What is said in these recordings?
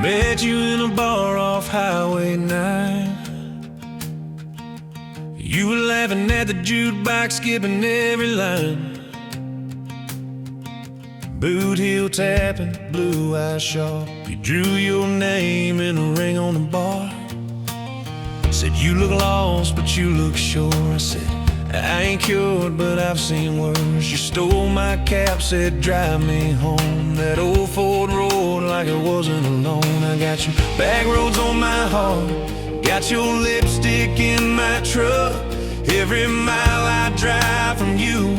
Met you in a bar off Highway 9. You were laughing at the jukebox, skipping every line. Boot heel tapping, blue eyes sharp. You drew your name in a ring on the bar. Said you look lost, but you look sure. I said, I ain't cured, but I've seen worse. You stole my cap, said drive me home. That old Ford road like it wasn't alone. I got your back roads on my heart, got your lipstick in my truck. Every mile I drive from you,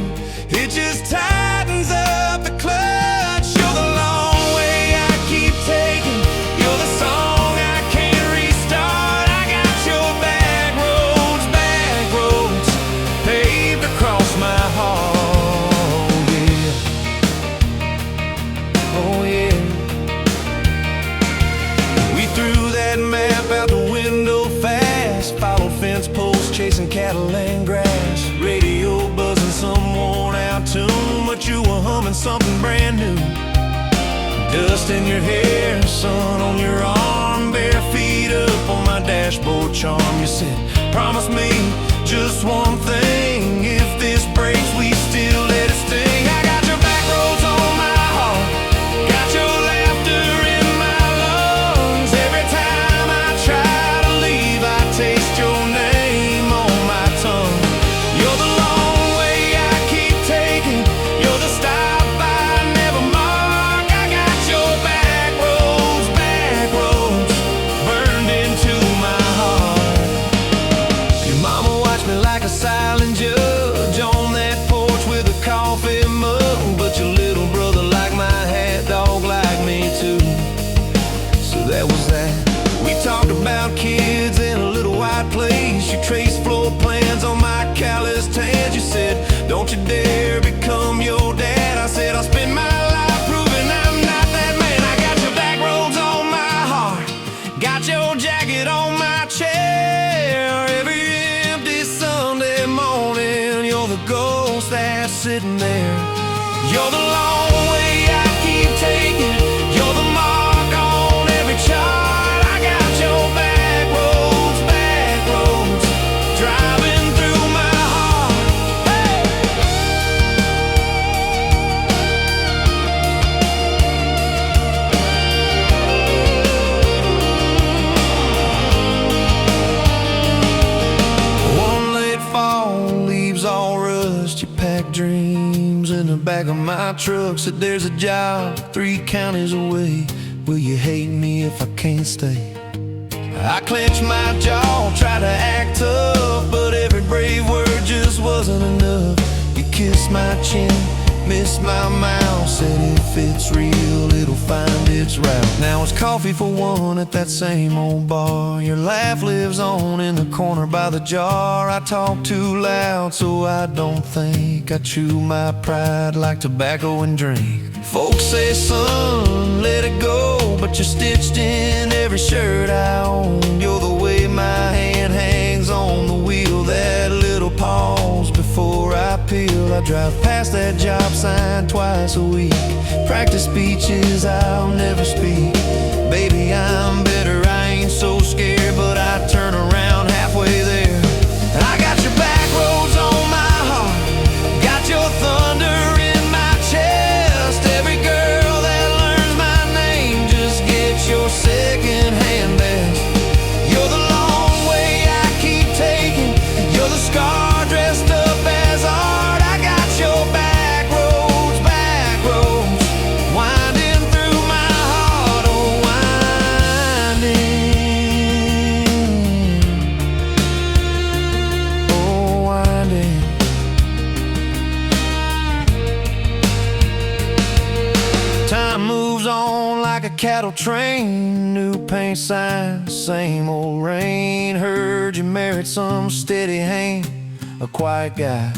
it just tightens up the clutch. You're the long way I keep taking, you're the song I can't restart. I got your back roads paved across my heart, yeah. Oh yeah. We threw that map out the window fast, followed fence posts, chasing cattle and grass. Radio buzzing some worn out tune, but you were humming something brand new. Dust in your hair, sun on your arm, bare feet up on my dashboard charm. You said, promise me just one thing, if this breaks we still let it sting. I got your back roads on my heart, got your laughter in my lungs. Every time I try to leave, I taste your name on my tongue. You're the long way I keep taking, you're the stop I never mark. I got your back roads burned into my heart. Your mama watched me like a silent judge on that porch with a coffee mug, but your little brother liked my hat, dog liked me too. So that was that. We talked about kids in a little white place. You traced floor plans on my calloused hands. You said, don't you dare become your dad. I said, I'll spend my life proving I'm not that man. I got your back roads on my heart, got your jacket on my chair. Every empty Sunday morning, you're the ghost that's sitting there. You're the long way I keep taking, you're the mark on every chart. I got your back roads driving through my heart. Hey! One late fall, leaves all rust. You pack dreams in the back of my truck. Said there's a job 3 counties away. Will you hate me if I can't stay? I clenched my jaw, tried to act tough, but every brave word just wasn't enough. You kissed my chin, missed my mouth, said if it's real, it'll find its route. Now it's coffee for one at that same old bar. Your laugh lives on in the corner by the jar. I talk too loud, so I don't think. I chew my pride like tobacco and drink. Folks say, son, let it go, but you're stitched in every shirt I own. You're the way my hand hangs on the wheel, that little pause before I peel. I drive past that job sign twice a week, practice speeches I'll never speak. Baby, I'm better, I ain't so scared, but I turn around halfway there. I got your back roads on my heart, got your thunder in my chest. Every girl that learns my name just gets your second-hand best. You're the long way I keep taking, you're the scar dressed up as art. I got your back roads winding through my heart, oh winding. Time moves on like a cattle train, new paint sign, same old rain. Heard you married some steady hand, a quiet guy,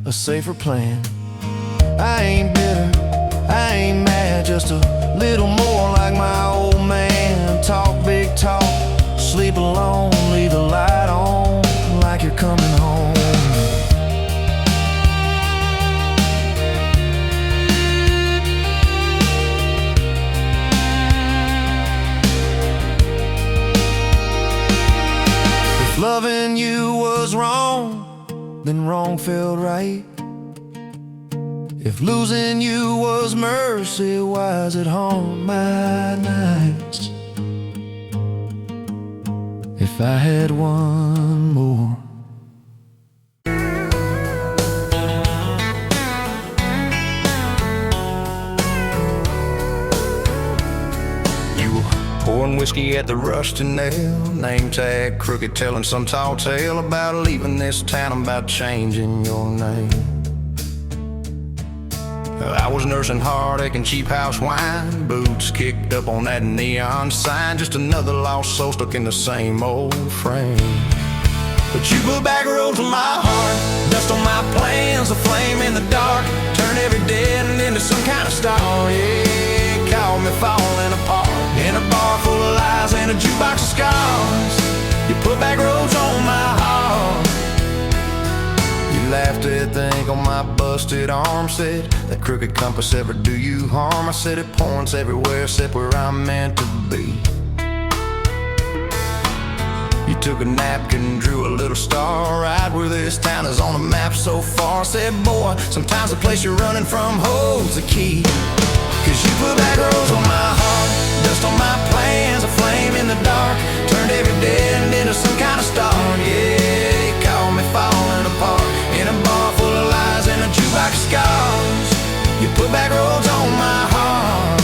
a safer plan. I ain't bitter, I ain't mad, just a little more like my old man. Talk big talk, sleep alone, leave the light on like you're coming home. loving you was wrong, then wrong felt right. If losing you was mercy, why is it haunt my nights? If I had one more. Pouring whiskey at the rusty nail, name tag crooked, telling some tall tale about leaving this town, about changing your name. I was nursing heartache and cheap house wine, boots kicked up on that neon sign, just another lost soul stuck in the same old frame. But you put back roads on my heart, dust on my plans, a flame in the dark, turn every dead end into some kind of star. Yeah, call me falling apart in a bar full of lies and a jukebox of scars. You put back roads on my heart. You laughed at the ink on my busted arm, said that crooked compass ever do you harm. I said it points everywhere except where I'm meant to be. You took a napkin, drew a little star right where this town is on the map so far. Said, boy, sometimes the place you're running from holds the key. Cause you put back roads on my heart, dust on my plans, a flame in the dark, turned every dead end into some kind of star. Yeah, you called me falling apart in a bar full of lies and a jukebox of scars. You put back roads on my heart.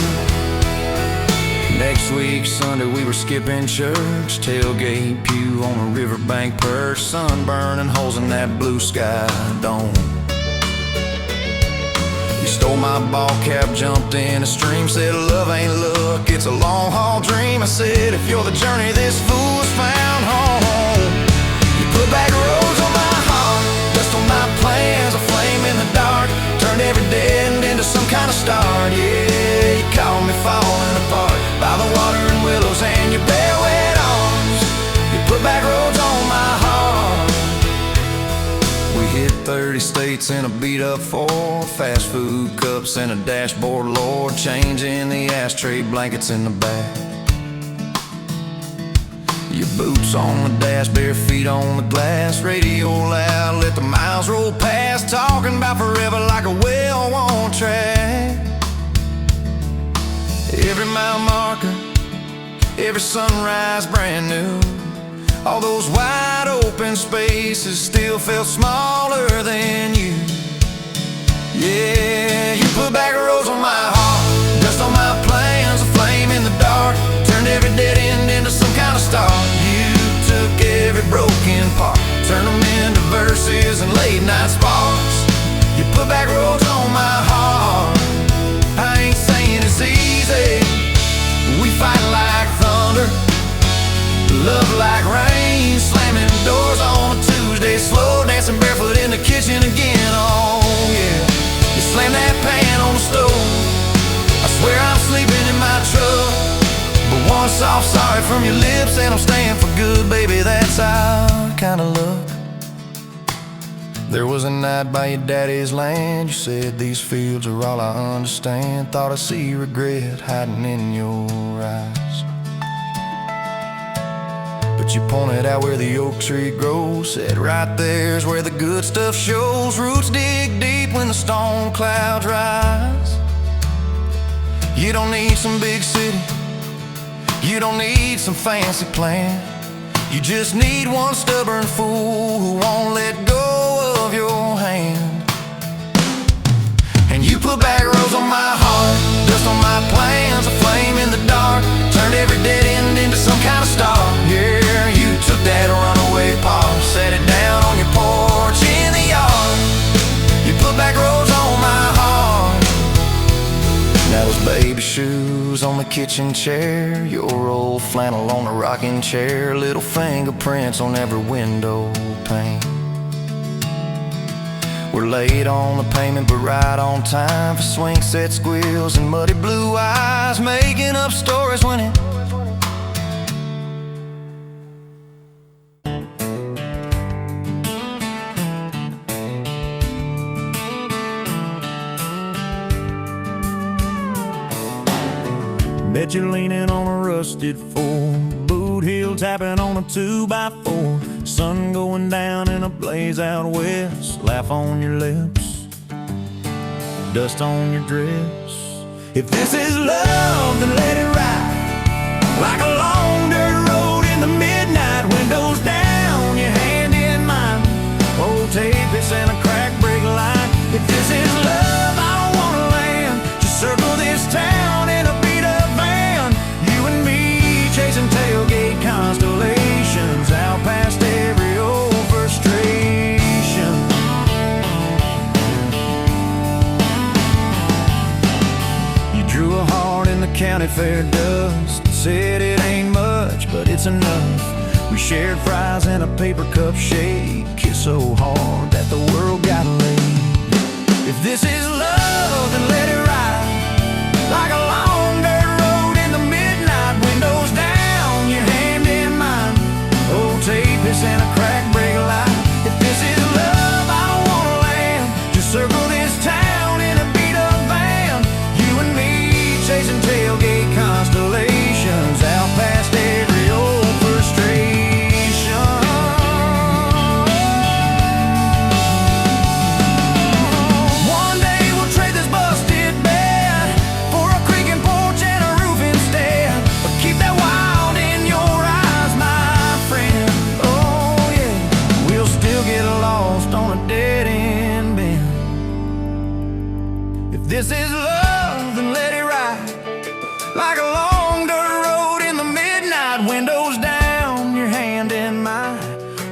Next week, Sunday, we were skipping church, tailgate pew on a riverbank perch, sun burning holes in that blue sky dome. You stole my ball cap, jumped in a stream, said love ain't luck, it's a long haul dream. I said if you're the journey, this fool's found home. You put back roads on my heart, dust on my plans, a flame in the dark, turned every dead end into some kind of star. Yeah, you called me falling apart by the water and willows and your bare wet arms. You put back roads on my heart. We hit 30 states in a beat-up Ford, fast food cups and a dashboard, Lord, changing the ashtray blankets in the back. Your boots on the dash, bare feet on the glass, radio loud, let the miles roll past, talking about forever like a well-worn track. Every mile marker, every sunrise brand new. All those wide open spaces still felt smaller than you. Yeah, you put back roads on my heart, dust on my plans, a flame in the dark, turned every dead end into some kind of star. You took every broken part, turned them into verses and late night sparks. You put back roads on my heart. I ain't saying it's easy, we fight like thunder, love like rain, slamming doors on a Tuesday, slow dancing barefoot in the kitchen again. Oh yeah, you slam that pan on the stove, I swear I'm sleeping in my truck, but one soft sorry from your lips and I'm staying for good, baby, that's our kind of luck. There was a night by your daddy's land, you said these fields are all I understand, thought I see regret hiding in your eyes. But you pointed out where the oak tree grows, said right there's where the good stuff shows, roots dig deep when the storm clouds rise. You don't need some big city, you don't need some fancy plan, you just need one stubborn fool who won't let go of your hand. And you put back roads on my heart, dust on my plans, a flame in the dark, turned every dead end into some kind of star. Yeah, you took that runaway paw, set it down on your porch in the yard. You put back roads on my heart. Now those baby shoes on the kitchen chair, your old flannel on the rocking chair, little fingerprints on every window pane. We're late on the payment but right on time for swing set squeals and muddy blue eyes, making up stories when it bet you're leaning on a rusted Ford, boot heel tapping on a 2x4. Sun going down in a blaze out west. Laugh on your lips, dust on your dress. If this is love, then let it ride like a long dirt road in the midnight. Windows down, your hand in mine. Old tape, it's in a crack brake line. If this is love, I don't wanna land. Just circle this town in a beat-up van. You and me chasing tailgate constellations out past every old frustration. You drew a heart in the county fair dust. Said it ain't much, but it's enough. We shared fries in a paper cup shake. Kissed so hard that the world got laid. If this is love, then let it ride like a long dirt road in the midnight. Windows down, your hand in mine. Old tape is in a crack brake light. If this is love, I don't wanna land. Just circle this town in a beat-up van. You and me chasing tailgate constellations out past every old frustration. One day we'll trade this busted bed for a creaking porch and a roof instead. But keep that wild in your eyes, my friend. Oh yeah, we'll still get lost on a dead-end bend. If this is love, then let it ride like a long dirt road in the midnight. Windows down, your hand in mine.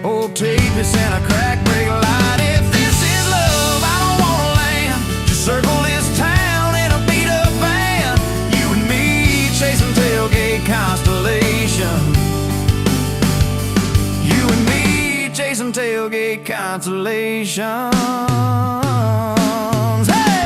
Old tape is in a crack brake light. If this is love, I don't wanna land. Just circle this town in a beat-up van. You and me chasing tailgate constellation. You and me chasing tailgate constellations. Hey!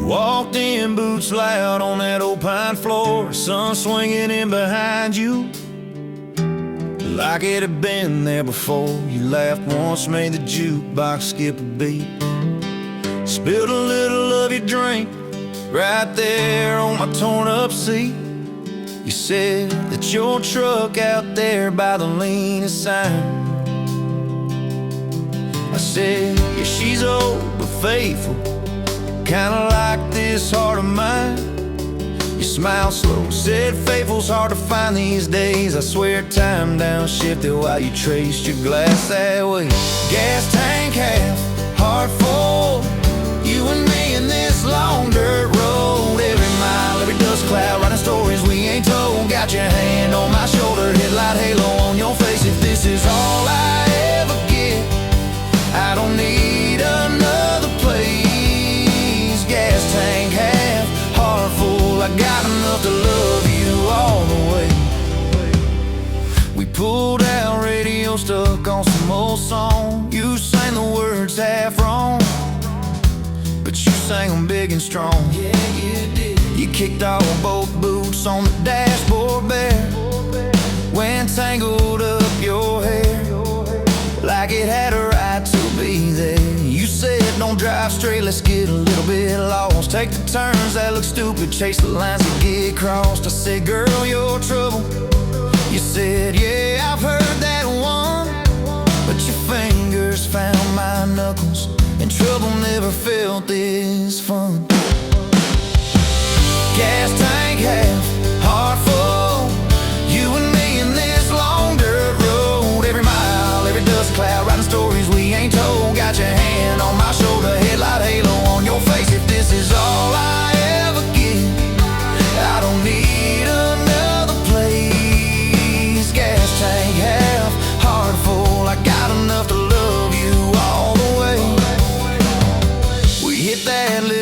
Walked in, boots loud on that old pine floor. Sun swinging in behind you like it had been there before. You laughed once, made the jukebox skip a beat. Spilled a little of your drink right there on my torn up seat. You said that your truck out there by the leanest sign. I said, yeah, she's old but faithful, kinda like this heart of mine. You smiled slow, said faithful's hard to find these days. I swear time downshifted while you traced your glass that way. Gas tank half, heart full. You and me in this long dirt road. Every mile, every dust cloud, writing stories we ain't told. Got your hand on my shoulder, headlight halo on your face. If this is all I ever get, I don't need another place. Gas tank half, heart full. I got enough to love you all the way. We pulled out, radio stuck on some old song. You sang the words half wrong, but you sang them big and strong. Yeah, you did. You kicked off both boots on the dashboard bare, when tangled up your hair like it had a right to be there. You said don't drive straight, let's get a little bit lost. Take the turns that look stupid, chase the lines that get crossed. I said, girl, you're trouble. You said, yeah, I've heard that one, but your fingers found my knuckles, and trouble never felt this fun. Gas tank half, heart full. You and me in this long dirt road. Every mile, every dust cloud, writing stories we ain't told. Got your hand on my shoulder, headlight halo on your face. If this is all I ever get, I don't need another place. Gas tank half, heart full. I got enough to love you all the way. We hit that little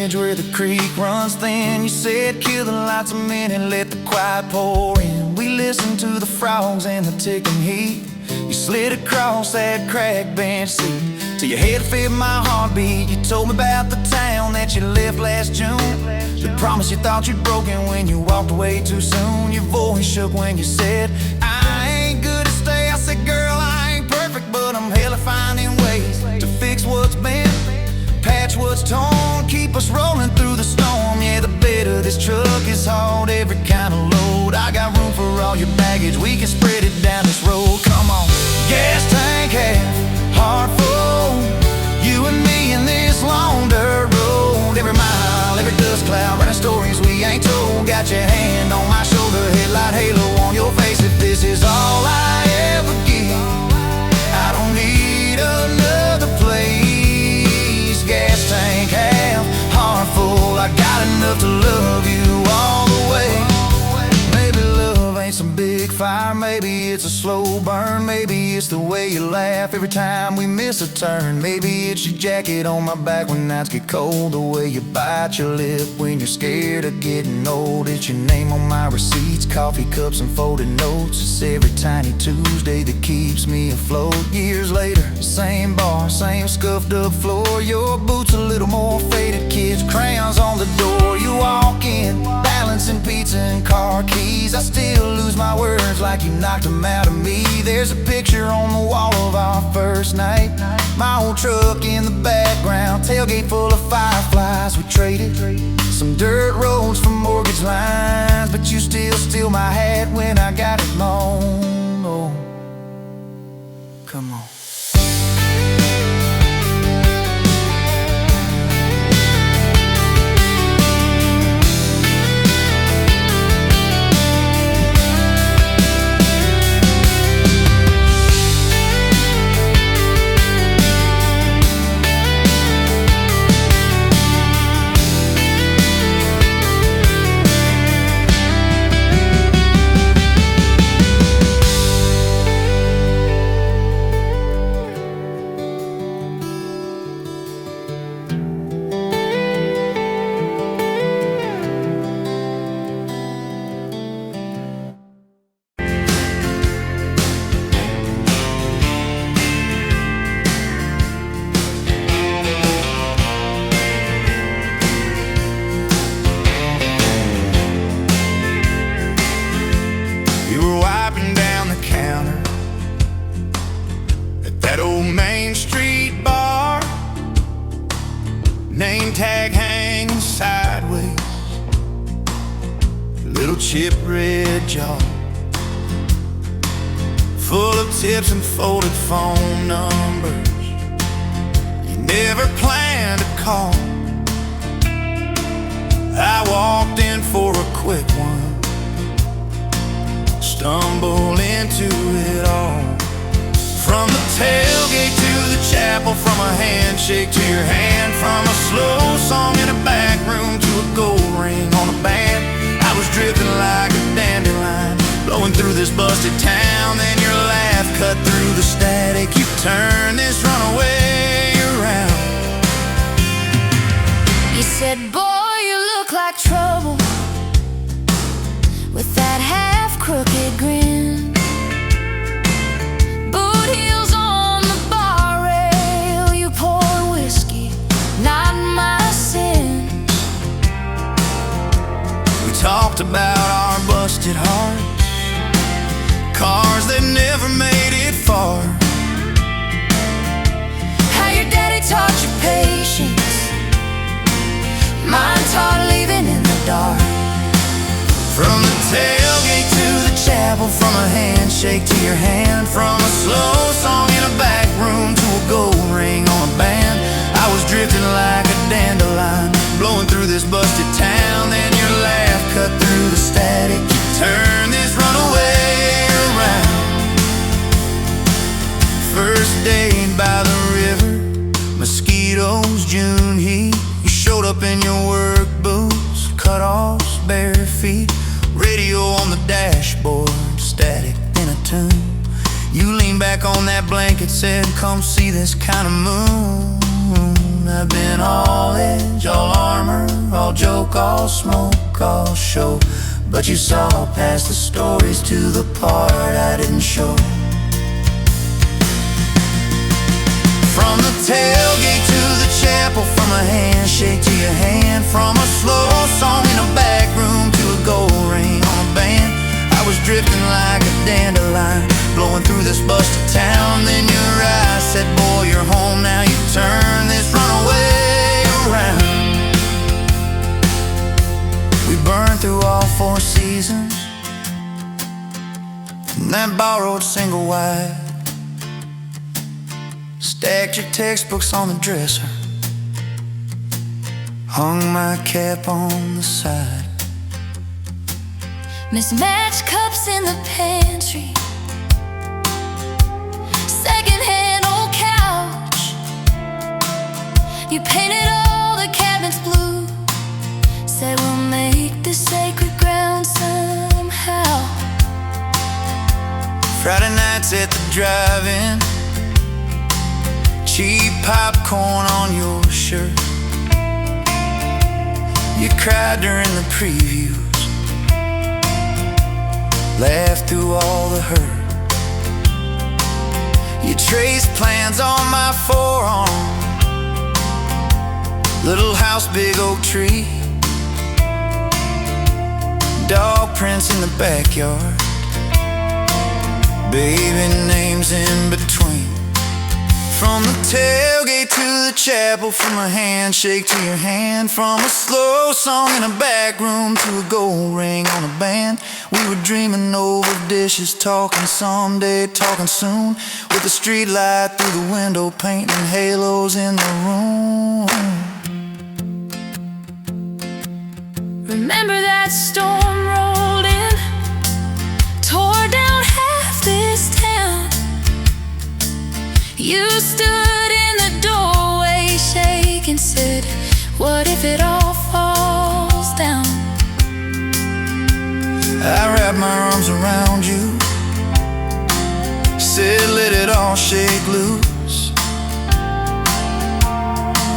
edge where the creek runs thin. You said kill the lights a minute, let the quiet pour in. We listened to the frogs and the ticking heat. You slid across that cracked bench seat till your head fit my heartbeat. You told me about the town that you left last June, the promise you thought you'd broken when you walked away too soon. Your voice shook when you said, I ain't good to stay. I said, girl, I ain't perfect, but I'm hella finding ways to fix what's bent, patch what's torn, keep us rolling through the storm. Yeah, the bed of this truck is hauled every kind of load. I got room for all your baggage, we can spread it down this road. Come on, gas tank half, heart full, you and me in this long dirt road. Every mile, every dust cloud, writing stories we ain't told. Got your hand on my shoulder, headlight halo on your face. If this is all I ever give, I don't need another place. Gas tank half, heart full, I got enough to love you all the way. Maybe love ain't some big fire, maybe it's a slow burn. Maybe it's the way you laugh every time we miss a turn. Maybe it's your jacket on my back when nights get cold, the way you bite your lip when you're scared of getting old. It's your name on my receipts, coffee cups and folded notes. It's every tiny Tuesday that keeps me afloat. Years later, same bar, same scuffed up floor. Your boots a little more faded, kids' crayons on the door. You walk in, balancing pizza and car keys. I still lose my words like you knocked them out of me. There's a picture on the wall of our first night, my old truck in the background, tailgate full of fireflies. We traded some dirt roads for mortgage lines, but you still steal my hat when I got it loaned. Oh, come on. Name tag hanging sideways, little chip red jaw, full of tips and folded phone numbers you never planned to call. I walked in for a quick one, stumbled into it all. From the tailgate to the chapel, from a handshake to your hand, from a slow song in a back room to a gold ring on a band. I was drifting like a dandelion, blowing through this busted town. Then your laugh cut through the static, you turned this runaway around. You said, boy, you look like trouble, with that half-crooked grin. Talked about our busted hearts, cars that never made it far. How your daddy taught you patience, mine taught living in the dark. From the tailgate to the chapel, from a handshake to your hand, from a slow song in a back room to a gold ring on a band. I was drifting like a dandelion, blowing through this busted town. Then your laugh cut through the static, you turned this runaway around. First date by the river, mosquitoes, June heat. You showed up in your work boots, cut-offs, bare feet, radio on the dashboard, static in a tune. You leaned back on that blanket, said, come see this kind of moon. I have been all edge, all armor, all joke, all smoke, all show. But you saw past the stories to the part I didn't show. From the tailgate to the chapel, from a handshake to your hand, from a slow song in a back room to a gold ring on a band. I was drifting like a dandelion, blowing through this busted town. Then your eyes said, boy, you're home now. You turn this runaway around. We burned through all 4 seasons in that borrowed single wide. Stacked your textbooks on the dresser, hung my cap on the side. Mismatched cups in the pantry, secondhand old couch. You painted all the cabinets blue, said we'll make this sacred ground somehow. Friday nights at the drive-in, cheap popcorn on your shirt. You cried during the previews, laughed through all the hurt. You traced plans on my forearm, little house, big oak tree, dog prints in the backyard, baby names in between. From the tailgate to the chapel, from a handshake to your hand, from a slow song in a back room to a gold ring on a band. We were dreaming over dishes, talking someday, talking soon, with the street light through the window, painting halos in the room. Remember that storm rolled in, tore down half this town. You stood in the doorway, shaking, said, what if it all falls down? I wrapped my arms around you, said let it all shake loose.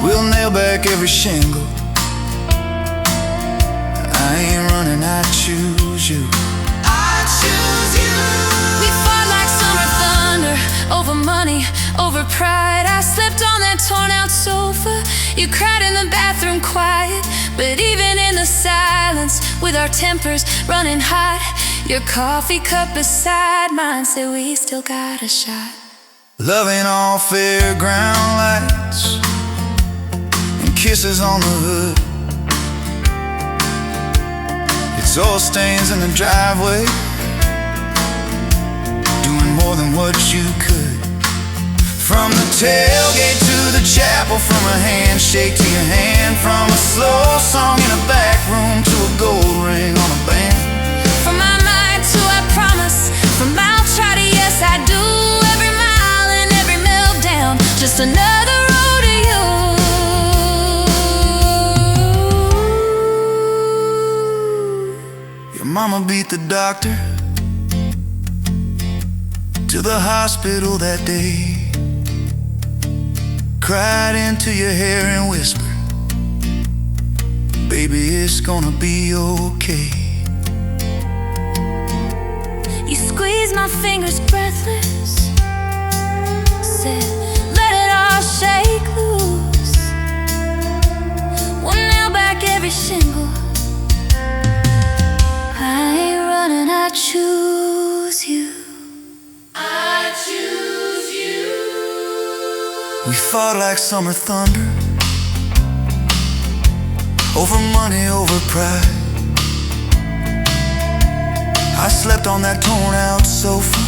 We'll nail back every shingle, I ain't running, I choose you. I choose you. We fought like summer thunder, over money, over pride. I slept on that torn out sofa, you cried in the bathroom quiet. But even in the silence, with our tempers running hot, your coffee cup beside mine said we still got a shot. Loving all fairground lights and kisses on the hood. It's oil stains in the driveway, doing more than what you could. From the tailgate to the chapel, from a handshake to your hand, from a slow song in a back room to a gold ring on a band. From my mind to I promise, from I'll try to yes I do, every mile and every meltdown, just another rodeo. Your mama beat the doctor to the hospital that day, cried into your hair and whispered, baby, it's gonna be okay. You squeezed my fingers breathless, said, let it all shake loose. We'll nail back every shingle, I ain't running, I choose you. I choose you. We fought like summer thunder, over money, over pride. I slept on that torn out sofa,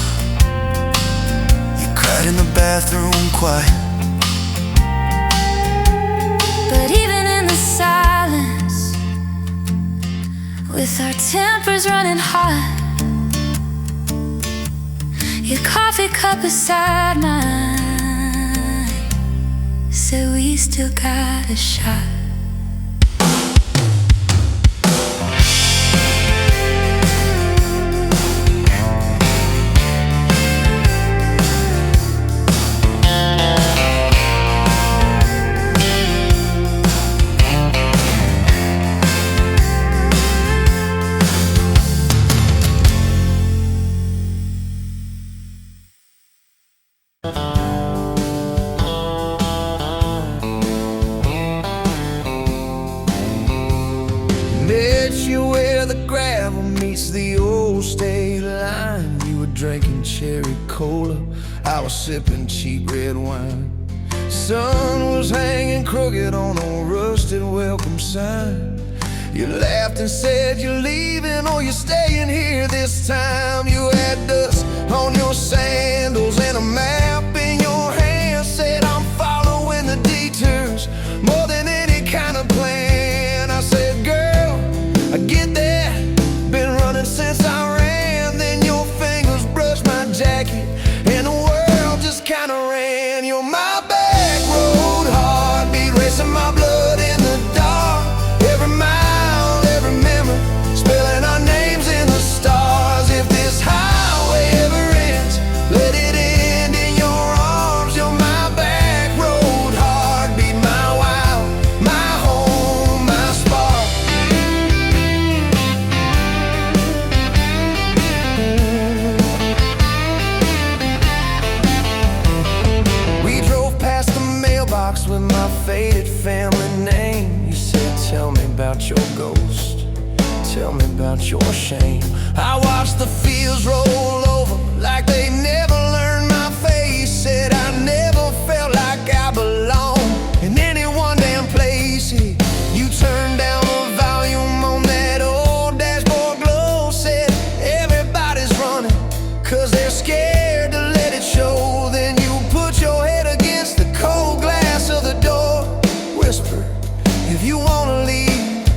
you cried in the bathroom quiet. But even in the silence, with our tempers running hot, your coffee cup beside mine said we still got a shot. met you where the gravel meets the old state line. You were drinking cherry cola, I was sipping cheap red wine. Sun was hanging crooked on a rusted welcome sign. You laughed and said you're leaving or you're staying here this time. You had dust on your sandals and a map in your hand. Said I'm following the detours more than any kind of plan. I said, girl, I get that, been running since I ran. Then your fingers brushed my jacket and the world just kinda ran. You're my back road heartbeat, racing my blood in the dark. Every mile, every memory, spelling our names in the stars. If this highway ever ends, let it end in your arms. You're my back road heartbeat, my wild, my home, my spark. We drove past the mailbox with my faded family name. You said, tell me about your ghost, tell me about your shame. I watched the fields roll over like they never learned my face. Said I never felt like I belonged in any one damn place. You turned down the volume on that old dashboard glow. Said everybody's running cause they're scared to let it show. Then you put your head against the cold glass of the door. Whisper, if you wanna leave,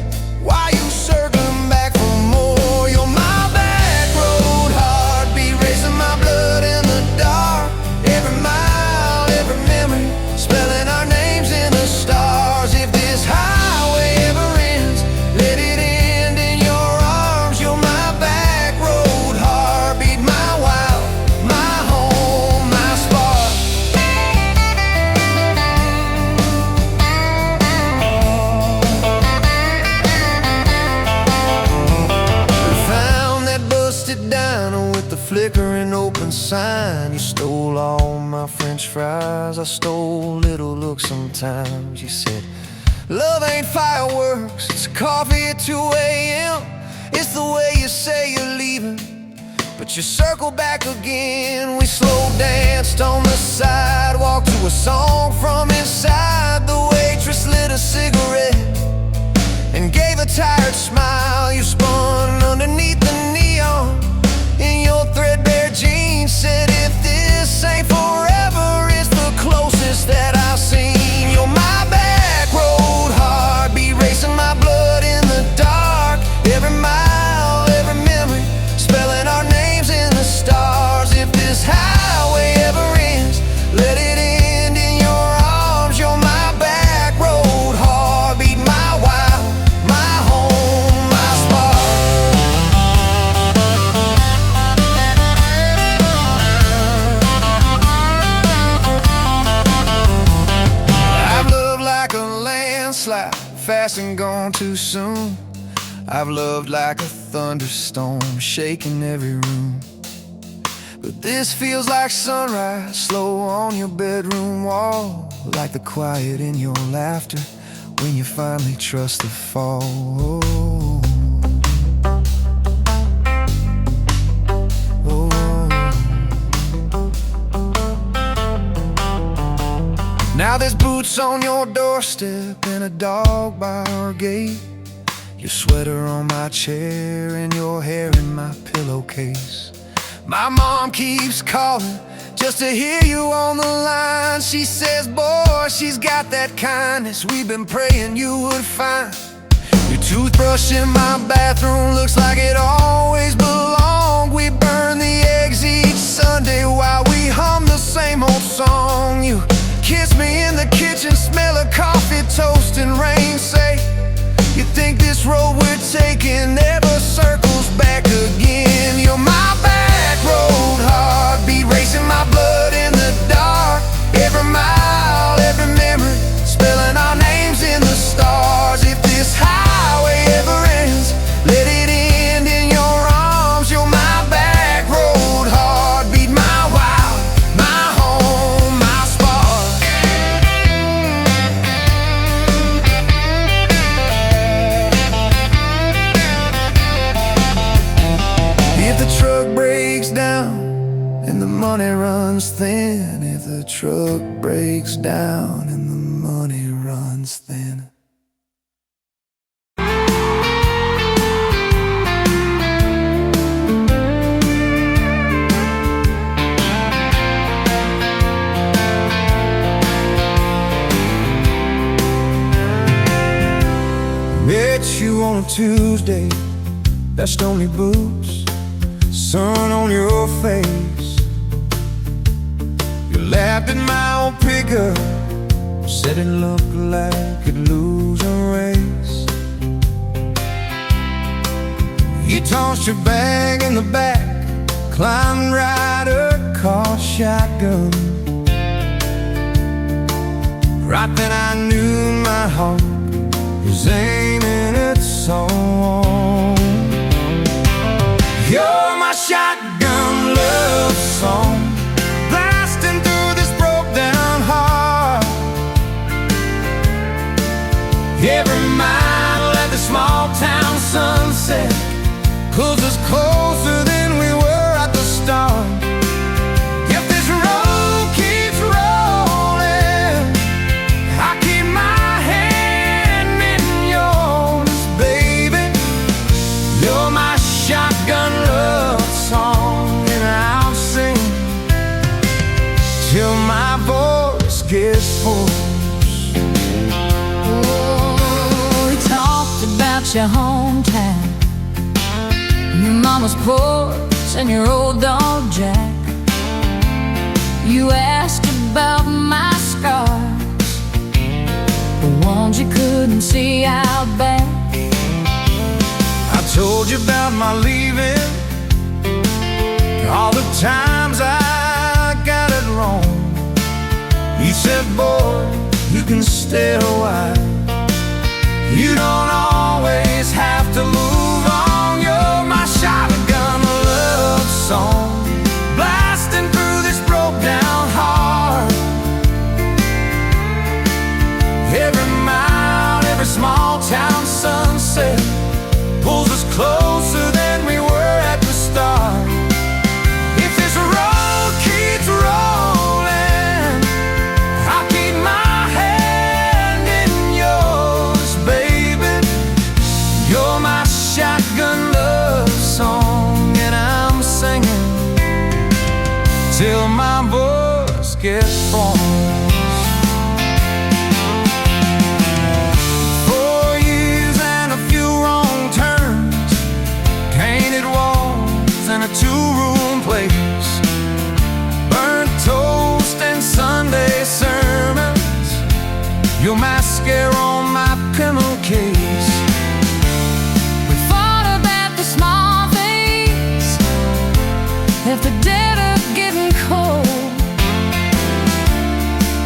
why you circling back for more? You're my back road heartbeat, racing my blood in the dark. Every mile, every memory, spelling our names in the stars. If this highway ever ends, let it end in your arms. You're my back road heartbeat, my wild, my home, my spark. We found that busted diner with the flickering open sign. You stole all my french fries, I stole little looks sometimes. You said, love ain't fireworks, it's coffee at 2 a.m. It's the way you say you're leaving, but you circle back again. We slow danced on the sidewalk to a song from inside. The waitress lit a cigarette and gave a tired smile. You spun underneath the neon in your threadbare jeans. Said if this ain't forever, it's the closest that I've seen. You're my back road heartbeat, racing my blood in the dark. Every mile, every memory, spelling our names in the stars. If this highway ever ends, let it end in your arms. You're my back road heartbeat, my wild, my home, my spark. I've loved like a landslide, fast and gone too soon. I've loved like a thunderstorm, shaking every room. But this feels like sunrise, slow on your bedroom wall. Like the quiet in your laughter when you finally trust the fall. Now there's boots on your doorstep and a dog by our gate. Your sweater on my chair and your hair in my pillowcase. My mom keeps calling just to hear you on the line. She says, boy, she's got that kindness we've been praying you would find. Your toothbrush in my bathroom looks like it always belonged. We burn the eggs each Sunday while we hum the same old song. You kiss me in the kitchen, smell of coffee, toast and rain. Say, you think this road we're taking never circles back again. You're my back road heartbeat, racing my blood in the dark. Every mile, every memory, spelling our names in the stars. If this highway ever ends, let it end in your arms. You're my back road heartbeat, my wild, my home, my spark. runs thin if the truck breaks down and the money runs thin. Met you on a Tuesday, best only boots, sun on your face. You laughed at my old pickup, said it looked like it'd lose a race. You tossed your bag in the back, climbed right a car shotgun. Right then I knew my heart was aiming at song. You're my shotgun love song, blasting through this broke down heart. Every mile at the small town sunset pulls us closer than we were at the start. If this road keeps rolling, I keep my hand in yours, baby. You're my shotgun love song, and I'll sing till my voice gets hoarse. Oh, we talked about your hometown, your mama's porch and your old dog Jack. You asked about my scars, the ones you couldn't see out back. I told you about my leaving, all the times I got it wrong. You said, boy, you can stay a while, you don't always have to move on. You're my shotgun love song, blasting through this broke down heart. Every mile, every small town sunset pulls us closer than we were at the start. If this road keeps rolling, I'll keep my hand in yours, baby. You're my shotgun love song, and I'm singing till my voice gets hoarse. 4 years and a few wrong turns, painted walls and a two-room place, burnt toast and Sunday sermons, your mascara on my pillowcase. We fought about the small things, left the dead up getting cold,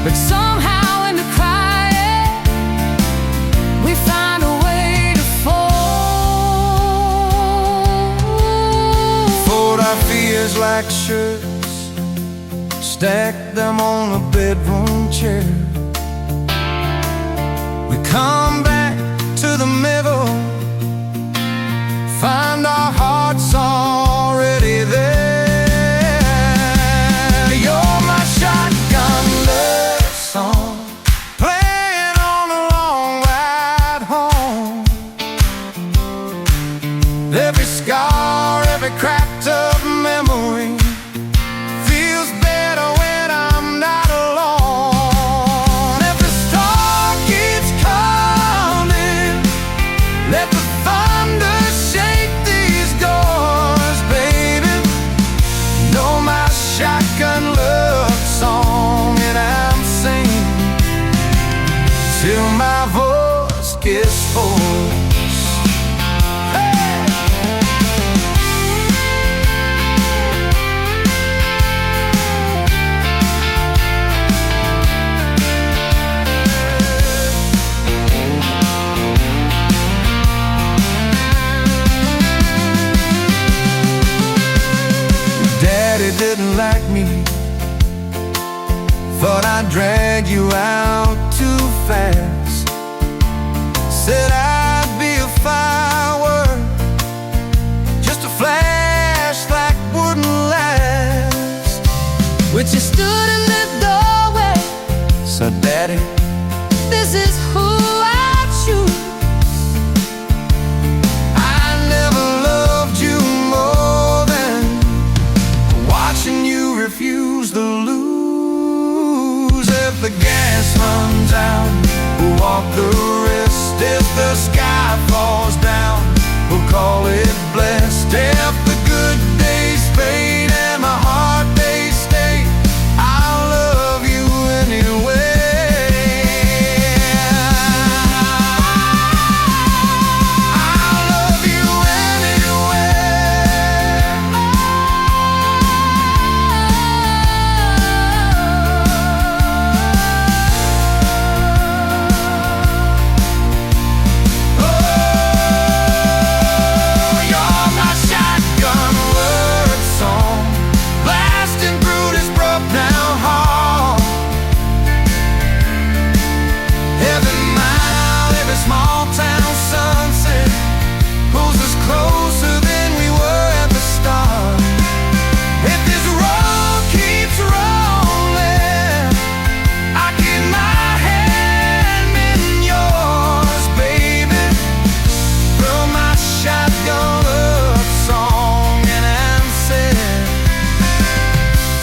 but somehow in the quiet we find a way to fold. Fold our fears like shirts, stack them on a bedroom chair. We come back to the middle, find our hearts already there. You're my shotgun love song, playing on the long ride home. Every scar, every cracked up memory feels better when I'm not alone. If the star keeps coming, let the thunder shake these doors, baby. Know my shotgun love song, and I'm singing till my voice gets hoarse. Hey! Daddy didn't like me, thought I'd drag you out too fast. Said you stood in the doorway. So Daddy, This is who I choose. I never loved you more than watching you refuse to lose. If the gas runs out, we'll walk the rest. If the sky falls down, we'll call it blessed. If the good days fade and my heart they stay, I'll love you anyway.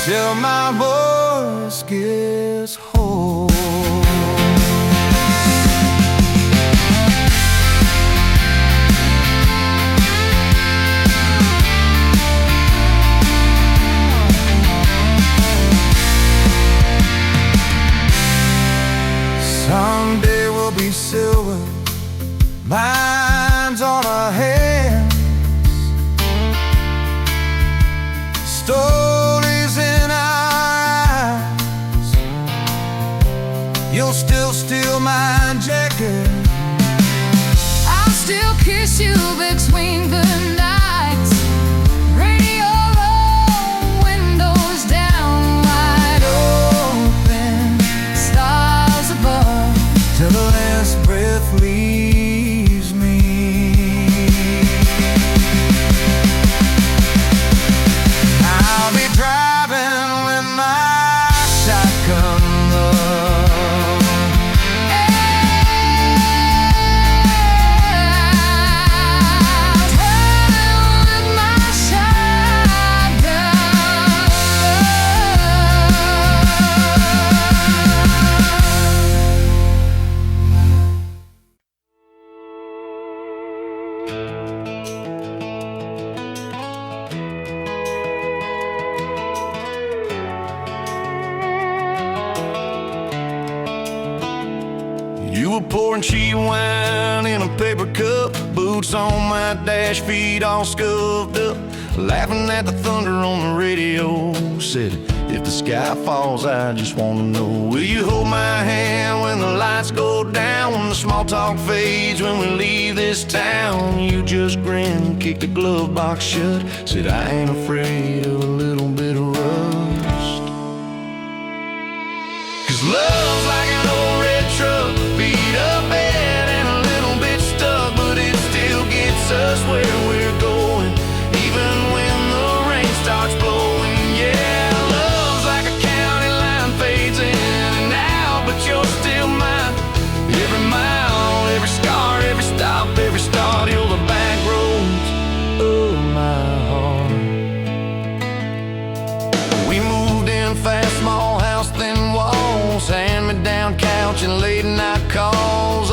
Till my voice gets whole. Someday we'll be silver, lines on our hands, stories in our eyes. You'll still steal my jacket, I'll still kiss you between the nights. Radio low, windows down, wide open, stars above, till the last breath leaves me. I'll be driving with my shotgun love. You were pouring cheap wine in a paper cup, boots on my dash, feet all scuffed up, laughing at the thunder on the radio. Said, if the sky falls, I just wanna know, will you hold my hand when the lights go down, when the small talk fades, when we leave this town? You just grinned, kicked the glove box shut, said, I ain't afraid of a little bit of rust. 'Cause love's like an old red truck, beat up bad and a little bit stuck, but it still gets us where we're going, even when the rain starts blowing. Yeah, love's like a county line, fades in and out, but you're still mine. Every mile, every scar, every stop, every start, you're the back roads of my heart. We moved in fast, small house, thin walls, hand-me-down couch and late night calls.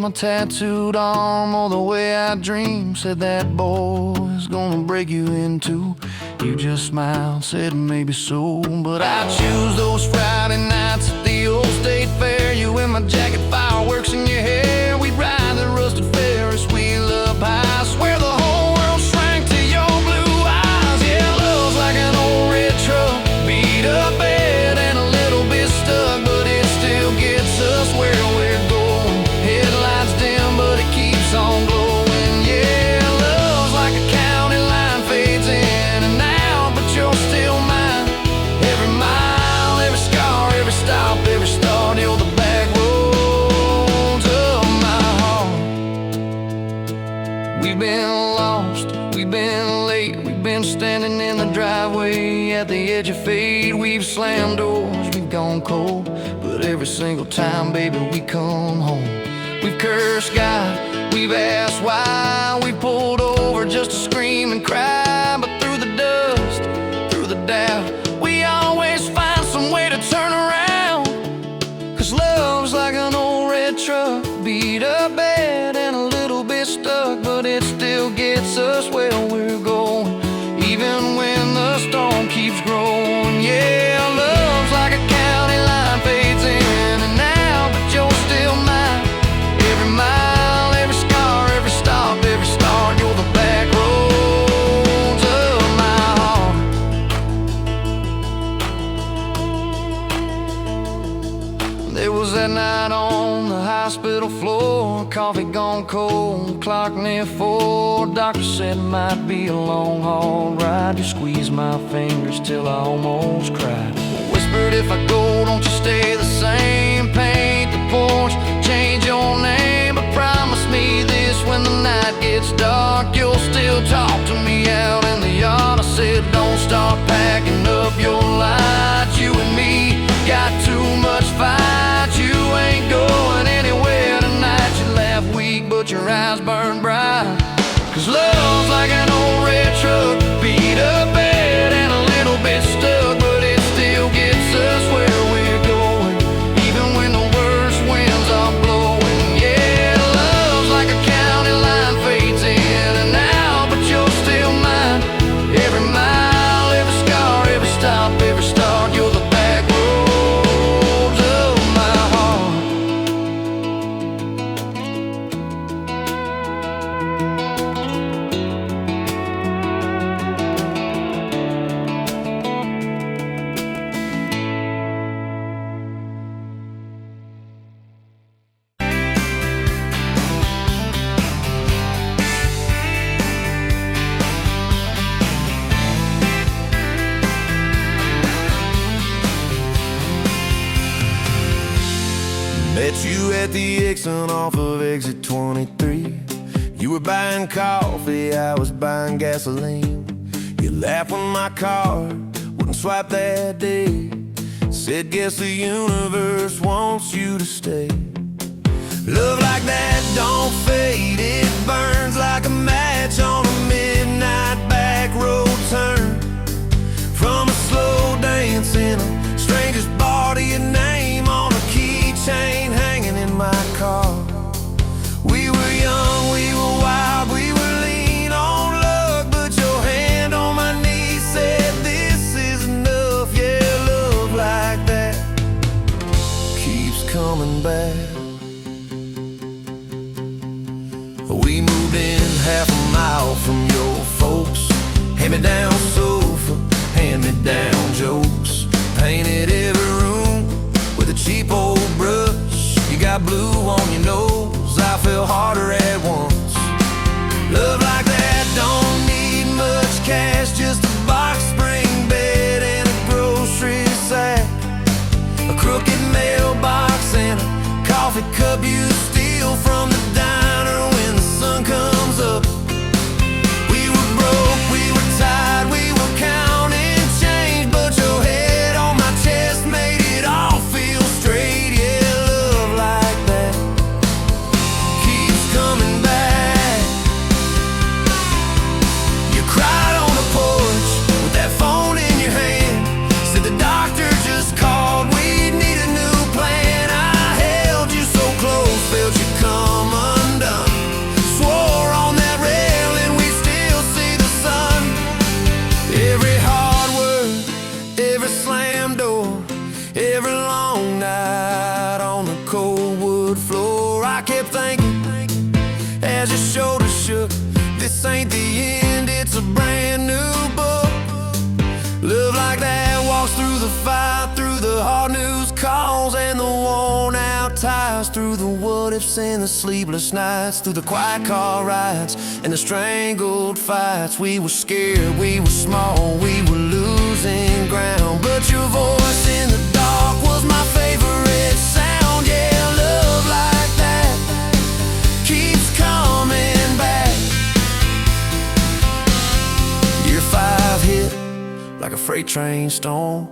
my tattooed arm or the way I dream. Said that boy's gonna break you in two. You just smiled, said maybe so. But I choose those Friday nights at the old state fair. You in my jacket, fireworks in your hair. We'd ride the rusted Ferris wheel up high. Swear the whole world shrank to your blue eyes. Yeah, love's like an old red truck, beat up bed and a little bit stuck, but it still gets us where we're going. Headlights dim, but it keeps on glowing. Yeah, love's like a county line, fades in and out, but you're still mine. Every mile, every scar, every stop, every start, you're the back roads of my heart. We've been lost, we've been late, we've been standing in the driveway at the edge of fate. We've slammed doors, we've gone cold, but every single time, baby, we come home. We've cursed God, we've asked why. We pulled over just to scream and cry, but through the dust, through the doubt, we always find some way to turn around. 'Cause love's like an old red truck, beat up bed and a little bit stuck, but it still gets us where we're going, even when the storm keeps growing. Yeah, love's like a county line, fades in and out, but you're still mine. Every mile, every scar, every stop, every start, you're the back roads of my heart. There was that night on the hospital floor, coffee gone cold, clock near 4. Doctor said it might be a long haul ride. You squeezed my fingers till I almost cried. Whispered, if I go, don't you stay the same. Paint the porch, change your name, but promise me this, when the night gets dark, you'll still talk to me out in the yard. I said, don't start packing up your lights. You and me got too much fight. You ain't going anywhere tonight. You laugh weak, but your eyes burn bright. 'Cause love's like an old red truck, beat up bed and a little bit stuck, but it still gets us where we're going, even when the worst winds are blowing. Yeah, love's like a county line, fades in and out, but you're still mine. Every mile, every scar, every stop, every start, you're the back roads of my heart. Met you at the Exxon off of exit 23. You were buying coffee, I was buying gasoline. You laughed when my card wouldn't swipe that day. Said, guess the universe wants you to stay. Love like that don't fade, it burns like a match on a midnight back road turn. From a slow dance in a stranger's body, a name on a keychain hanging in my car. We were young, we were wild, we were lean on luck, but your hand on my knee said this is enough. Yeah, love like that keeps coming back. We moved in half a mile from your folks. Hand-me-down sofa, hand-me-down jokes. Painted every room with a cheap old brush. You got blue on your nose, I fell harder at once. Love like that don't need much cash, just a box spring bed and a grocery sack, a crooked mailbox and a coffee cup you steal from the diner when the sun comes up. We were broke, we were tired, we were counting change, but your head on my chest made it all feel straight. Yeah, love like that keeps coming back. You cried on the porch with that phone in your hand. Said the doctor just called, we need a new plan. I held you so close, felt ain't the end, it's a brand new book. Love like that walks through the fire, through the hard news calls and the worn out tires, through the what ifs and the sleepless nights, through the quiet car rides and the strangled fights. We were scared, we were small, we were losing ground, but your voice in the dark was my favorite sound. Yeah, love like that keeps coming back. Year 5 hit like a freight train storm.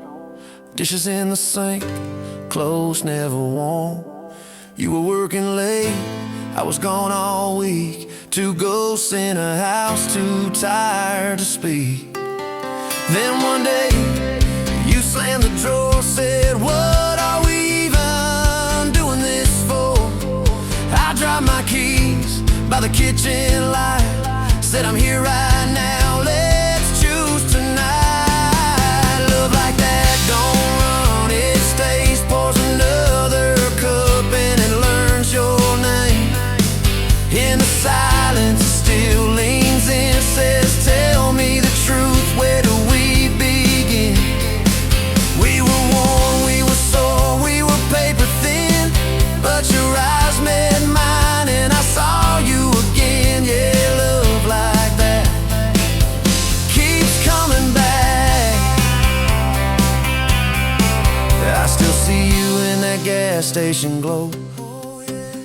Dishes in the sink, clothes never warm. You were working late, I was gone all week. 2 ghosts in a house, too tired to speak. Then one day, you slammed the drawer, said, what are we even doing this for? I dropped my keys by the kitchen light, said I'm here right now, let's choose tonight. Love like that don't run, it stays, pours another cup and it learns your name. In the silence it still leans in, says tell me the truth, where do we begin? We were worn, we were sore, we were paper thin, but your eyes met mine and I saw you again. Yeah, love like that keeps coming back. I still see you in that gas station glow.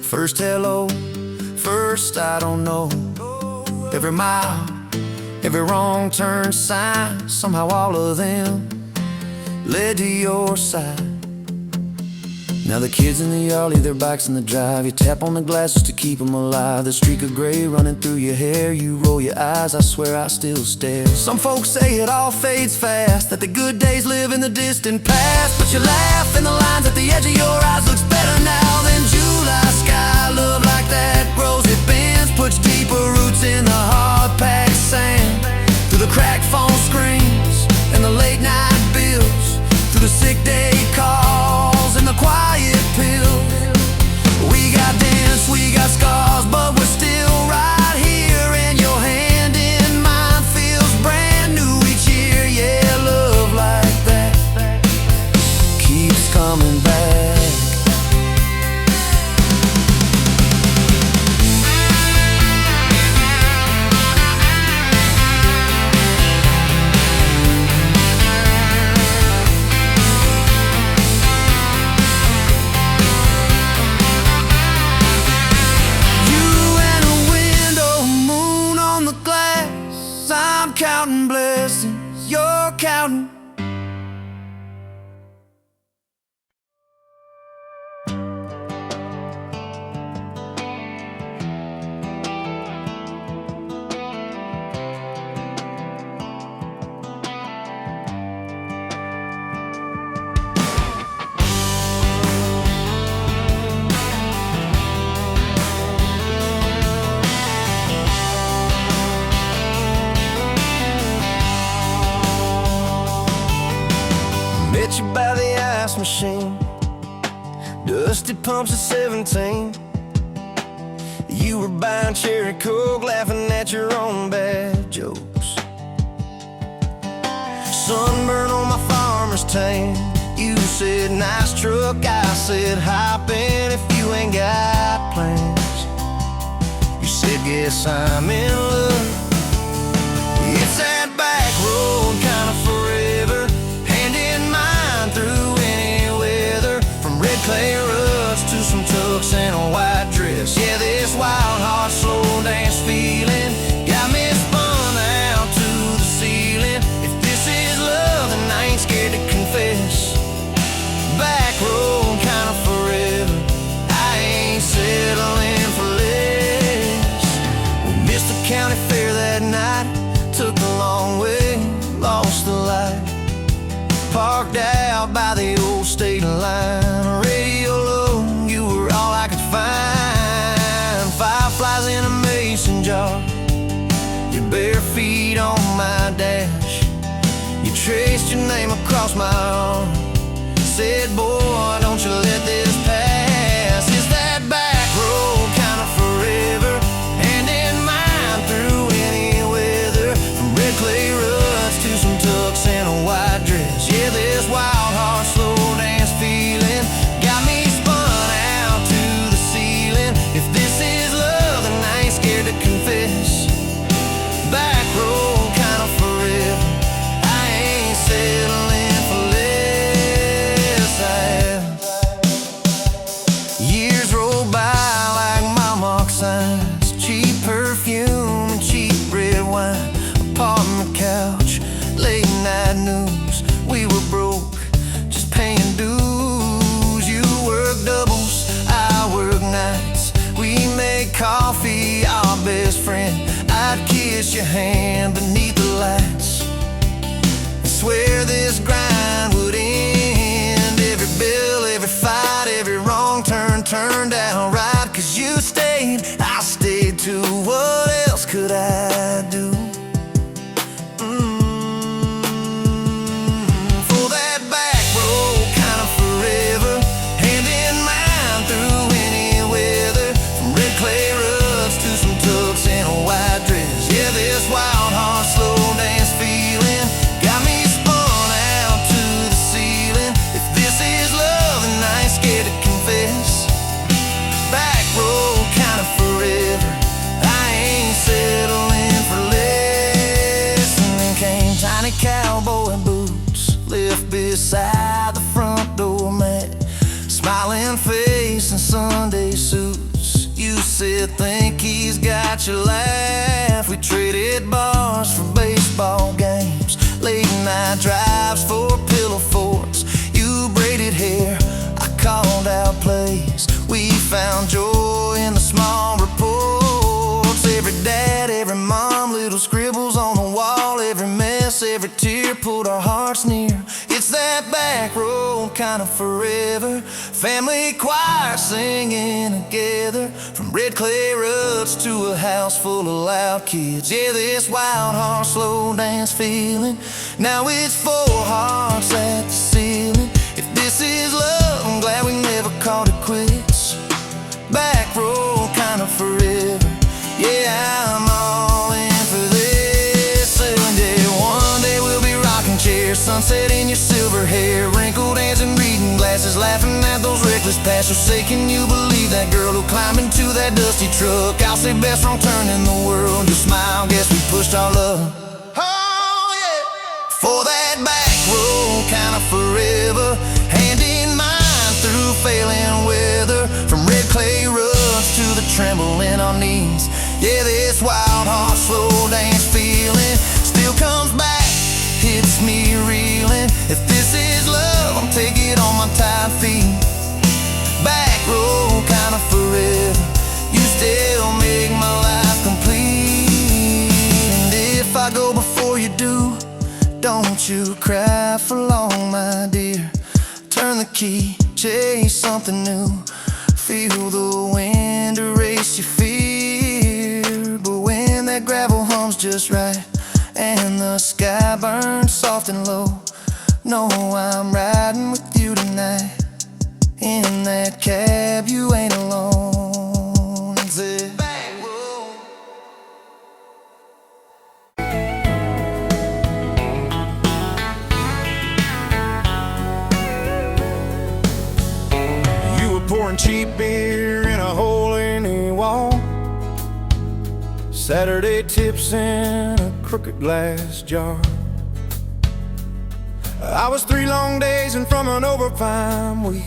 First hello, first I don't know. Every mile, every wrong turn sign, somehow all of them led to your side. Now the kids in the yard leave their bikes in the drive. You tap on the glasses to keep them alive. The streak of gray running through your hair. You roll your eyes, I swear I still stare. Some folks say it all fades fast, that the good days live in the distant past, but you laugh and the lines at the edge of your eyes looks better now than July sky. Love like that grows, it bends, puts deeper roots in the hard-packed sand. Through the cracked phone screens and the late night bills, through the sick day calls and the quiet pills. We got dents, we got scars, but we're still right here, and your hand in mine feels brand new each year. Yeah, love like that keeps coming back. Counting blessings, you're counting. Met you by the ice machine, dusty pumps at 17. You were buying cherry coke, laughing at your own bad jokes. Sunburn on my farmer's tan. You said nice truck, I said hop in if you ain't got plans. You said guess I'm in love. It's that back road kind of forever, hand in mine through any weather, from red clay ruts to some tux and a white dress. Yeah, this wild heart slow dance feeling got me spun out to the ceiling. If this is love, then I ain't scared to confess. Back road kind of forever, I ain't settling for less. We missed the county fair that night, took the long way, lost the light. Parked out by the old state line, radio low, you were all I could find. Fireflies in a mason jar, your bare feet on my dash. You traced your name across my arm, said boy, don't you let this pass. Is that back road kind of forever, hand in mine through any I'd kiss your hand beneath the lights and swear this grind would end. Every bill, every fight, every wrong turn turned out right. Cause you stayed, I stayed too. What else could I do? For that back road kind of forever, hand in mine through any weather. From red clay rugs to some tux and a white dress. Yeah, this wild heart slow dance feeling got me spun out to the ceiling. If this is love, then I ain't scared to confess. Back road kind of forever, I ain't settling for less. And then came tiny cowboy boots left beside the front door mat, smiling face and Sunday suits. You said think he's got your laugh. We traded bars for baseball games, late night drives for pillow forts. You braided hair, I called out plays. We found joy in the small reports. Every dad, every mom, little scribbles on the wall. Every mess, every tear pulled our hearts near. It's that back road kind of forever, family choir singing together. From red clay ruts to a house full of loud kids. Yeah, this wild heart slow dance feeling, now it's four hearts at the ceiling. If this is love, I'm glad we never called it quits. Back road kind of forever, yeah, I'm all in for this. And yeah, one day we'll be rocking chairs, sunset in your silver hair, wrinkled hands and reading glasses, laughing at those reckless past. So say, can you believe that girl who climbed into that dusty truck? I'll say best wrong turn in the world. You smile, guess we pushed our love. Oh yeah, for that back road kind of forever, hand in mine through failing weather. From red clay ruts to the tremble in our knees. Yeah, this wild heart slow dance feeling still comes back, hits me reeling. If this is love, I'll take it on my tired feet. Back road kind of forever, you still make my life complete. And if I go before you do, don't you cry for long, my dear. Turn the key, chase something new. Feel the wind erase your fear. But when that gravel hums just right and the sky burns soft and low, know I'm riding with you tonight. In that cab, you ain't alone. It's it. Pouring cheap beer in a hole in the wall, Saturday tips in a crooked glass jar. I was 3 long days and from an overtime week,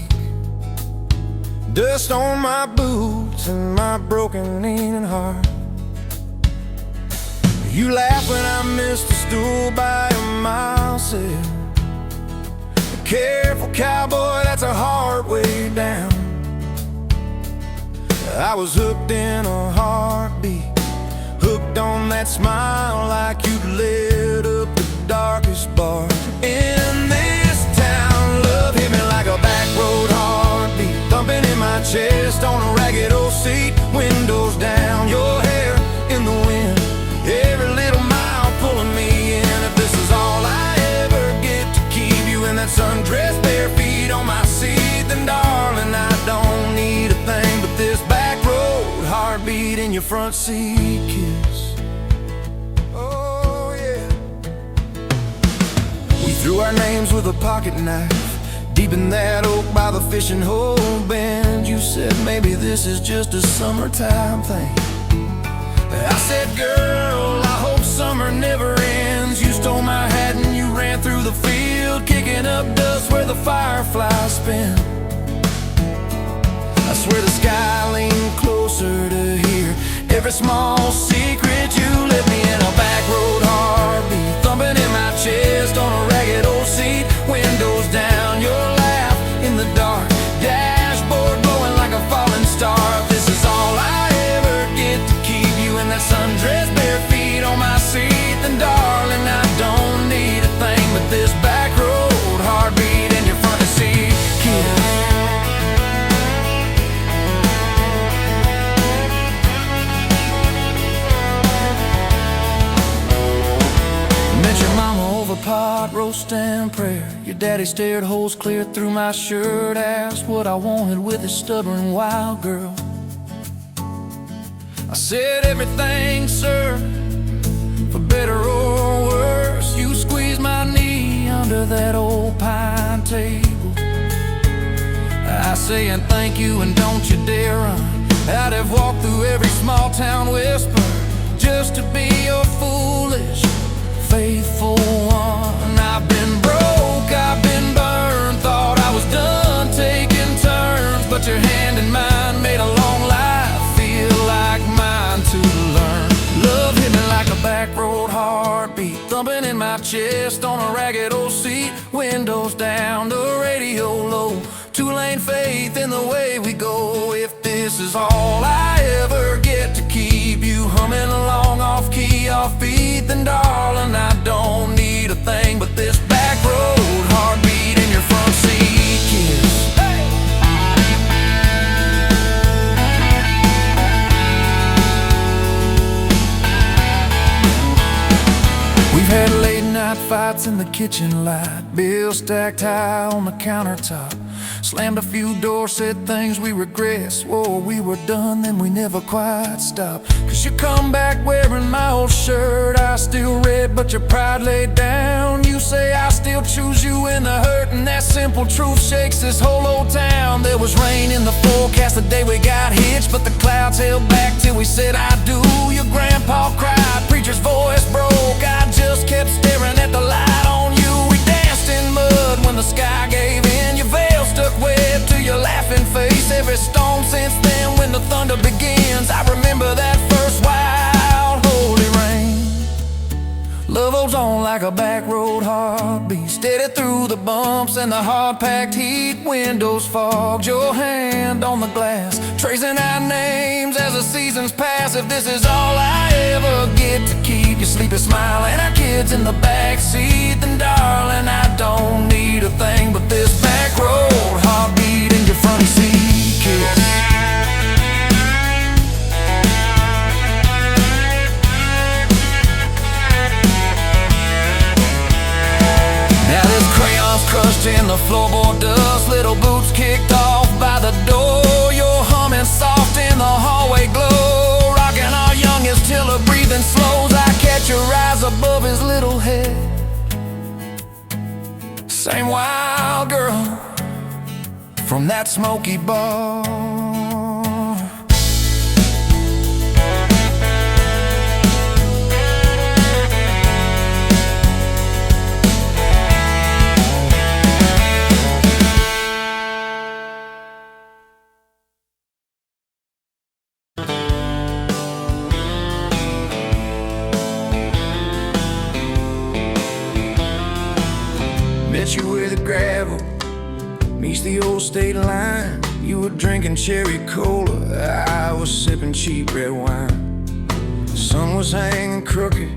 dust on my boots and my broken leaning heart. You laugh when I missed a stool by a mile, said, careful cowboy, that's a hard way down. I was hooked in a heartbeat, hooked on that smile like you'd lit up the darkest bar in this town. Love hit me like a back road heartbeat, thumping in my chest on a ragged old seat. Windows down, your hair in the wind, every little mile pulling me in. If this is all I ever get to keep you in that sundress, bare feet on my seat, then darling, I don't need a thing but this back road heartbeat in your front seat kiss. Oh yeah. We threw our names with a pocket knife deep in that oak by the fishing hole bend. You said maybe this is just a summertime thing. I said, girl, I hope summer never ends. You stole my hat and you ran through the field, kicking up dust where the fireflies spin. I swear the sky leaned closer to hear every small secret you let me in. A back road heartbeat thumping in my chest on a ragged old seat. Windows down, your laugh in the dark, dashboard glowing like a falling star. If this is all I ever get to keep you in that sundress, bare feet a pot roast and prayer. Your daddy stared holes clear through my shirt, asked what I wanted with his stubborn wild girl. I said everything, sir, for better or worse. You squeezed my knee under that old pine table. I saying thank you and don't you dare run. I'd have walked through every small town whisper just to be your foolish, faithful one. I've been broke, I've been burned, thought I was done taking turns, but your hand in mine made a long life feel like mine to learn. Love hit me like a back road heartbeat, thumping in my chest on a ragged old seat. Windows down, the radio low, two-lane faith in the way we go. If this is all I ever get to keep you humming along off key, off beat, then darling, I don't need a thing but this back road heartbeat in your front seat kiss. Hey! We've had late night fights in the kitchen light, bills stacked high on the countertop. Slammed a few doors, said things we regret, swore we were done, then we never quite stopped. Cause you come back wearing my old shirt, I still red, but your pride laid down. You say I still choose you in the hurt, and that simple truth shakes this whole old town. There was rain in the forecast the day we got hitched, but the clouds held back till we said I do. Your grandpa cried, preacher's voice broke, I just kept staring at the light on you. We danced in mud when the sky gave in, your veil stuck web to your laughing face. Every storm since then when the thunder begins, I remember that first wild holy rain. Love holds on like a back road heartbeat, steady through the bumps and the hard-packed heat. Windows fogged, your hand on the glass, tracing out names as the seasons pass. If this is all I ever get to keep you sleepy smiling, our kids in the backseat, then darling, I don't need a thing but this back road heartbeat in your front seat kiss. Now this crayon's crushed in the floorboard dust, little boots kicked off by the door. You're humming soft in the hallway glow, rocking our youngest till her breathing slows. I catch your eyes above his little head, same wild girl from that smoky bar. Met you where the gravel meets the old state line. You were drinking cherry cola, I was sipping cheap red wine. The sun was hanging crooked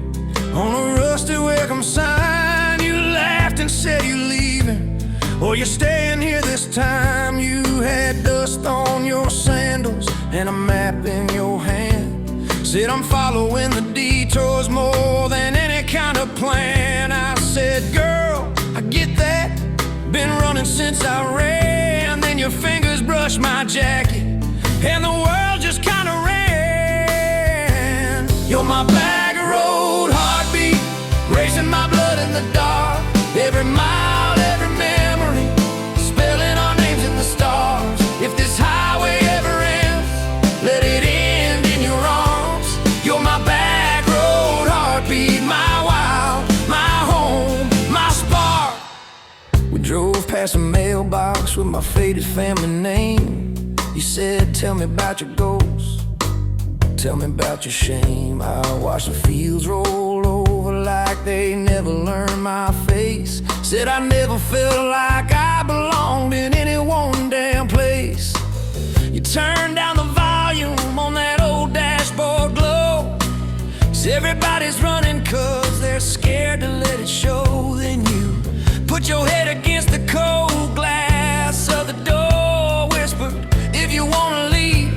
on a rusty welcome sign. You laughed and said you're leaving, or you're staying here this time. You had dust on your sandals and a map in your hand. Said I'm following the detours more than any kind of plan. I said, girl, I get that, been running since I ran. Then your fingers brushed my jacket and the world just kinda ran. You're my back road heartbeat, racing my blood in the dark. Every mile, every memory, spelling our names in the stars. If this highway ever ends, let it end in your arms. You're my back road heartbeat, my wild, my home, my spark. We drove past a mailbox with my faded family name. You said, tell me about your goals, tell me about your shame. I watched the fields roll over like they never learned my face. Said I never felt like I belonged in any one damn place. You turned down the volume on that old dashboard glow. 'Cause everybody's running 'cause they're scared to let it show. Then you put your head against the cold glass of the door, whispered, if you wanna leave,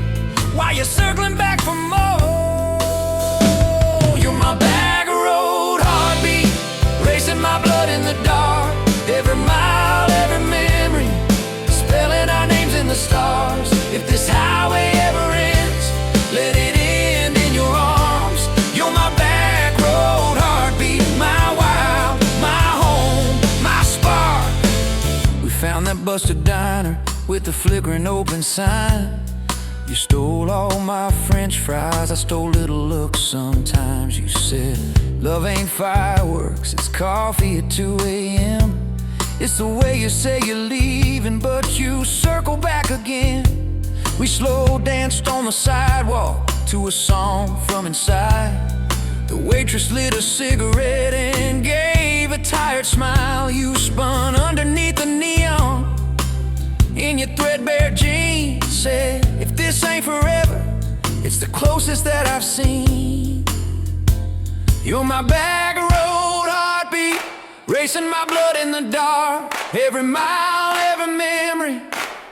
why you circling back for more? You're my back road heartbeat, racing my blood Found that busted diner with the flickering open sign. You stole all my French fries, I stole little looks sometimes. You said, love ain't fireworks, it's coffee at 2 a.m. It's the way you say you're leaving, but you circle back again. We slow danced on the sidewalk to a song from inside. The waitress lit a cigarette and gave a tired smile. You spun underneath the neon in your threadbare jeans. Said, if this ain't forever, it's the closest that I've seen. You're my back road heartbeat, racing my blood in the dark. Every mile, every memory,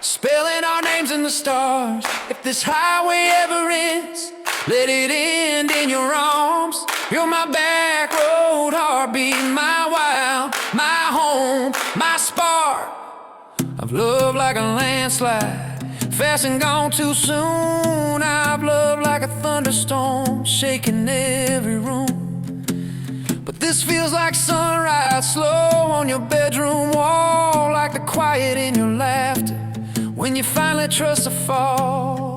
spelling our names in the stars. If this highway ever ends, let it end in your arms. You're my back road heartbeat, my wild, my home, my spark. I've loved like a landslide, fast and gone too soon. I've loved like a thunderstorm, shaking every room. But this feels like sunrise, slow on your bedroom wall, like the quiet in your laughter when you finally trust a fall.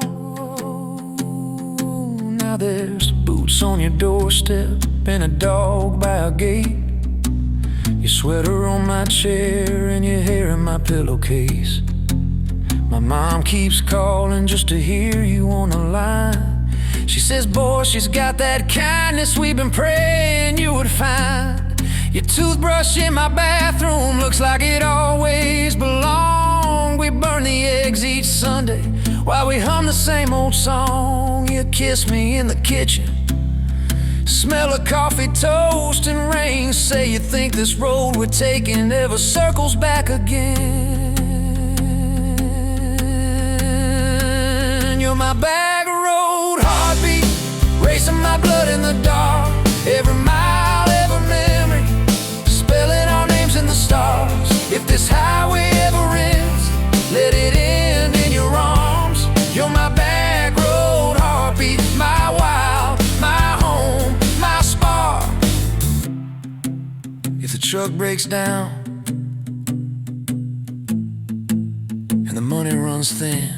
Now there's boots on your doorstep and a dog by a gate. Your sweater on my chair and your hair in my pillowcase. My mom keeps calling just to hear you on the line. She says, boy, she's got that kindness we've been praying you would find. Your toothbrush in my bathroom looks like it always belonged. We burn the eggs each Sunday while we hum the same old song. You kiss me in the kitchen, smell of coffee, toast, and rain. Say you think this road we're taking never circles back again. You're my back road heartbeat, racing my blood in the dark. Every mile, every memory, spelling our names in the stars. If this highway ever ends, let it end in your arms. You're my back road heartbeat, my wild, my home, my spark. If the truck breaks down and the money runs thin,